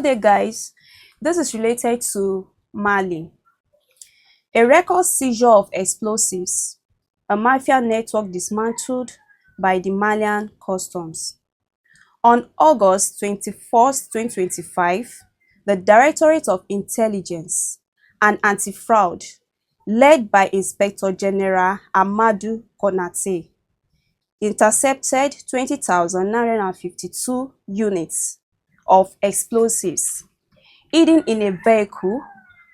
Good day, guys. This is related to Mali. A record seizure of explosives, a mafia network dismantled by the Malian customs. On August 21st, 2025, the Directorate of Intelligence and Anti-Fraud, led by Inspector General Amadou Konate, intercepted 20,952 units of explosives hidden in a vehicle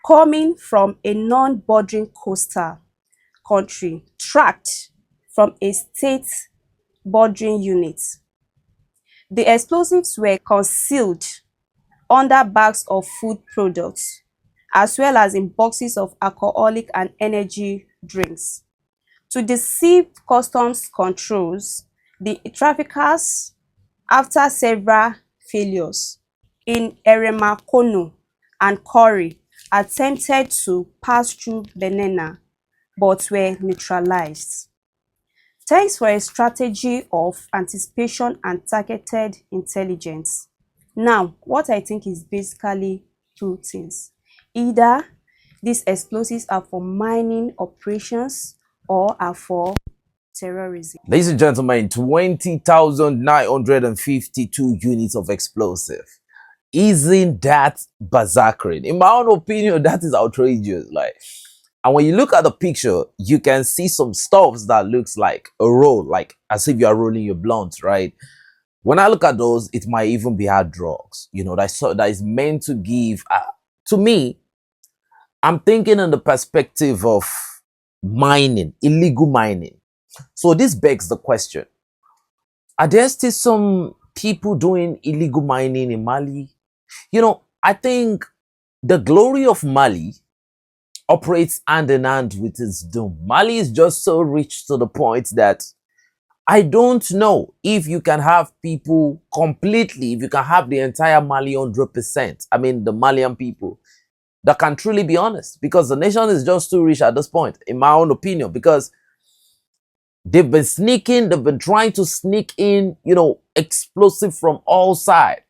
coming from a non-bordering coastal country tracked from a state bordering unit. The explosives were concealed under bags of food products as well as in boxes of alcoholic and energy drinks. To deceive customs controls, the traffickers, after several failures in Eremakono and Kori, attempted to pass through Benena but were neutralized. Thanks for a strategy of anticipation and targeted intelligence. Now, what I think is basically two things. Either these explosives are for mining operations or are for terrorism. Ladies and gentlemen, 20,952 units of explosive. Isn't that berserkering? In my own opinion, that is outrageous. And when you look at the picture, you can see some stuffs that looks like a roll, like as if you are rolling your blunt, right? When I look at those, it might even be hard drugs, that is meant to give. To me, I'm thinking in the perspective of mining, illegal mining. So this begs the question: are there still some people doing illegal mining in Mali? I think the glory of Mali operates hand in hand with its doom. Mali is just so rich to the point that I don't know if you can have people completely, if you can have the entire Mali 100%, I mean the Malian people, that can truly be honest, because the nation is just too rich at this point, in my own opinion, because they've been trying to sneak in, explosive from all sides.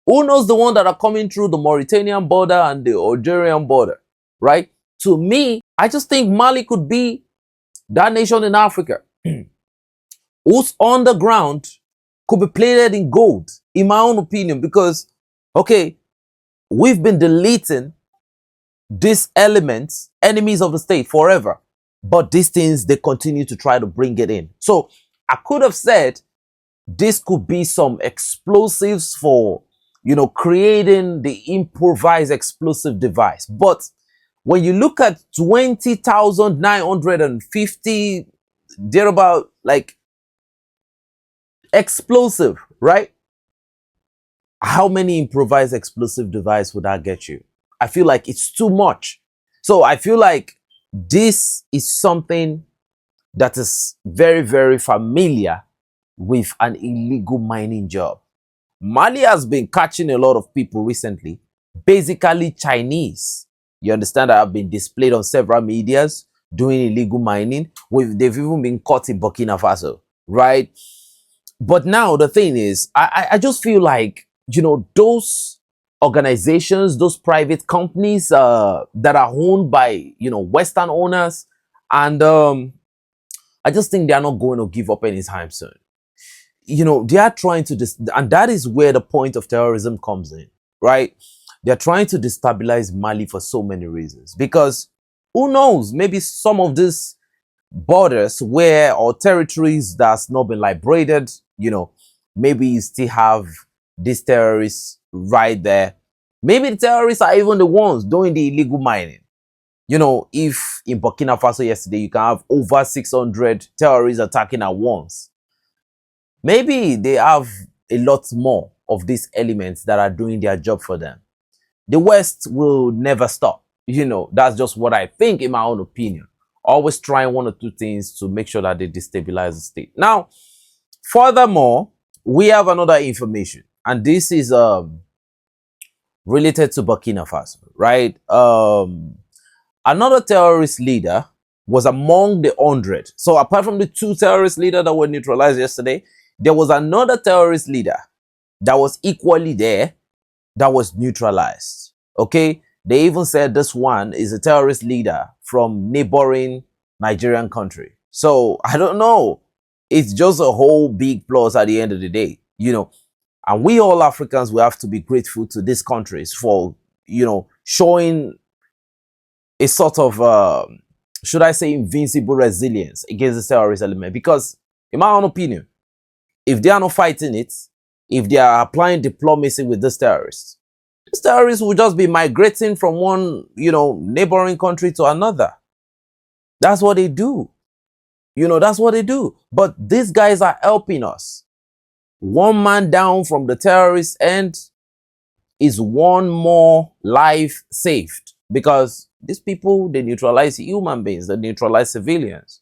Who knows the one that are coming through the Mauritanian border and the Algerian border, right? To me, I just think Mali could be that nation in Africa whose underground could be plated in gold, in my own opinion, because, okay, we've been deleting these elements, enemies of the state, forever. But these things, they continue to try to bring it in. So I could have said this could be some explosives for, creating the improvised explosive device. But when you look at 20,950, thereabout, explosive, right? How many improvised explosive device would that get you? I feel like it's too much. So I feel like this is something that is very, very familiar with an illegal mining job. Mali has been catching a lot of people recently, basically Chinese. You understand, that have been displayed on several medias doing illegal mining. They've even been caught in Burkina Faso, right? But now the thing is, I just feel like, those organizations, those private companies that are owned by, Western owners, and I just think they are not going to give up anytime soon. They are trying to, and that is where the point of terrorism comes in, right? They're trying to destabilize Mali for so many reasons, because who knows, maybe some of these borders or territories that's not been liberated, maybe you still have these terrorists right there. Maybe the terrorists are even the ones doing the illegal mining. If in Burkina Faso yesterday you can have over 600 terrorists attacking at once, maybe they have a lot more of these elements that are doing their job for them. The West will never stop. That's just what I think, in my own opinion. Always trying one or two things to make sure that they destabilize the state. Now, furthermore, we have another information, and this is related to Burkina Faso, right? Another terrorist leader was among the 100. So apart from the 2 terrorist leaders that were neutralized yesterday, there was another terrorist leader that was equally there that was neutralized. Okay, they even said this one is a terrorist leader from neighboring Nigerian country. So I don't know. It's just a whole big plus at the end of the day, you know. And we all Africans, we have to be grateful to these countries for, you know, showing a sort of, should I say, invincible resilience against the terrorist element. Because, in my own opinion, if they are not fighting it, if they are applying diplomacy with these terrorists will just be migrating from one, you know, neighboring country to another. That's what they do. You know, that's what they do. But these guys are helping us. One man down from the terrorist end is one more life saved, because these people, they neutralize human beings, they neutralize civilians.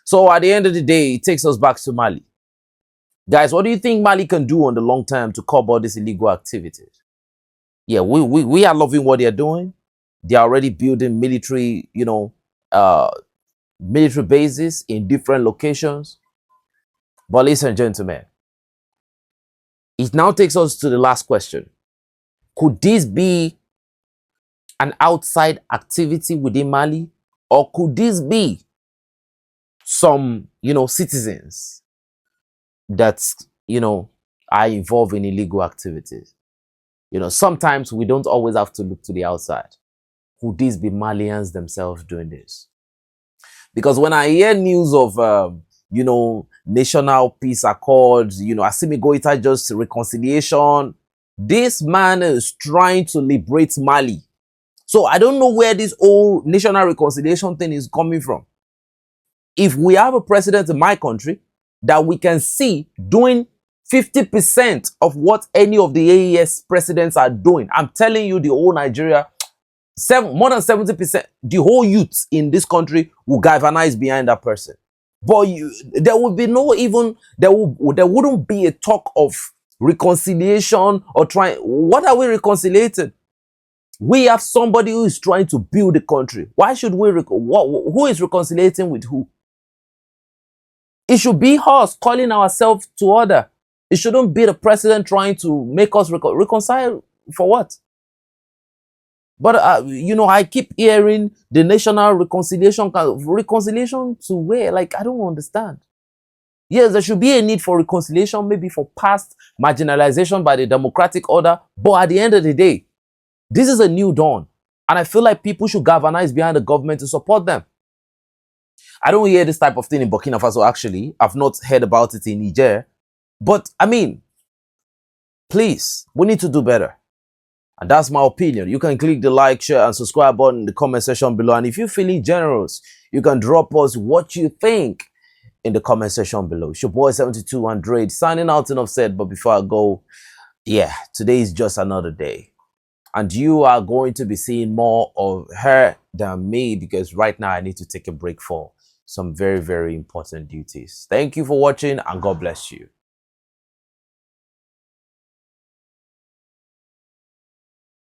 So at the end of the day, it takes us back to Mali. Guys, what do you think Mali can do on the long term to curb all these illegal activities? Yeah, we are loving what they're doing. They're already building military, you know, military bases in different locations. But ladies and gentlemen, it now takes us to the last question. Could this be an outside activity within Mali? Or could this be some, you know, citizens that, you know, are involved in illegal activities? You know, sometimes we don't always have to look to the outside. Could these be Malians themselves doing this? Because when I hear news of, you know, national peace accords, you know, Assimi Goita just reconciliation, this man is trying to liberate Mali. So I don't know where this whole national reconciliation thing is coming from. If we have a president in my country that we can see doing 50% of what any of the AES presidents are doing, I'm telling you, the whole Nigeria, more than 70%, the whole youth in this country will galvanize behind that person. But there would be no even, there wouldn't be a talk of reconciliation or trying. What are we reconciliating? We have somebody who is trying to build the country. Why should we, who is reconciliating with who? It should be us calling ourselves to order. It shouldn't be the president trying to make us reconcile for what? But, you know, I keep hearing the national reconciliation. Reconciliation to where? Like, I don't understand. Yes, there should be a need for reconciliation, maybe for past marginalization by the democratic order. But at the end of the day, this is a new dawn. And I feel like people should galvanize behind the government to support them. I don't hear this type of thing in Burkina Faso, actually. I've not heard about it in Niger. But, I mean, please, we need to do better. And that's my opinion. You can click the like, share, and subscribe button in the comment section below. And if you're feeling generous, you can drop us what you think in the comment section below. It's your boy 7200 signing out, enough said. But before I go, yeah, today is just another day. And you are going to be seeing more of her than me, because right now I need to take a break for some very, very important duties. Thank you for watching, and God bless you.